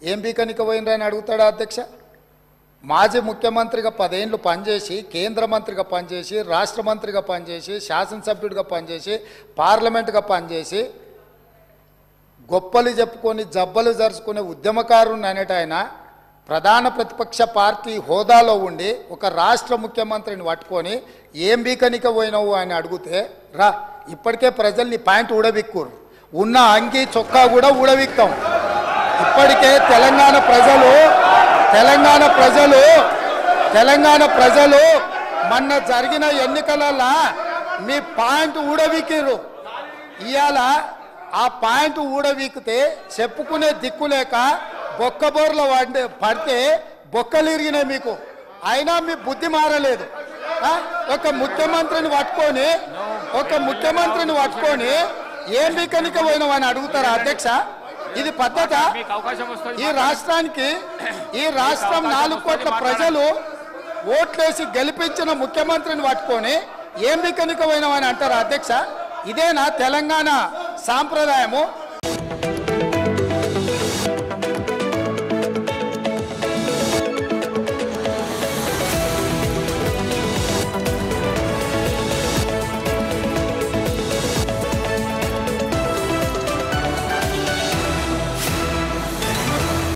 ఏం బీకనిక పోయినరని అడుగుతాడా అధ్యక్ష? మాజీ ముఖ్యమంత్రిగా 10 ఏళ్ళు పనిచేసి, కేంద్ర మంత్రిగా పనిచేసి, రాష్ట్ర మంత్రిగా పనిచేసి, శాసనసభ్యుడిగా పనిచేసి, పార్లమెంటుగా పనిచేసి, గొప్పలు చెప్పుకొని జబ్బలు జరుచుకునే ఉద్యమకారుని అనేట ఆయన ప్రధాన ప్రతిపక్ష పార్టీ హోదాలో ఉండి ఒక రాష్ట్ర ముఖ్యమంత్రిని పట్టుకొని ఏం బీకనిక పోయినావు అని అడిగితే, రా ఇప్పటికే ప్రజల్ని ప్యాంట్ ఊడబిక్కురు, ఉన్న అంగి చొక్కా కూడా ఊడబిక్తాం. ఇప్పటికే తెలంగాణ ప్రజలు మొన్న జరిగిన ఎన్నికలలో మీ ప్యాంటు ఊడబిక్కిరు. ఇవాళ ఆ ప్యాంటు ఊడబీకితే చెప్పుకునే దిక్కులేక బొక్కబోర్ల పడితే బొక్కలు ఇరిగినాయి మీకు. అయినా మీ బుద్ధి మారలేదు. ఒక ముఖ్యమంత్రిని పట్టుకొని ఏం బీకనిక పోయినావని అడుగుతారా అధ్యక్ష? ఇది పద్ధత? ఈ రాష్ట్రం 4 కోట్ల ప్రజలు ఓట్లేసి గెలిపించిన ముఖ్యమంత్రిని పట్టుకొని ఏం బీకనిక పోయినావని అంటారా అధ్యక్ష? ఇదేనా తెలంగాణ సాంప్రదాయము?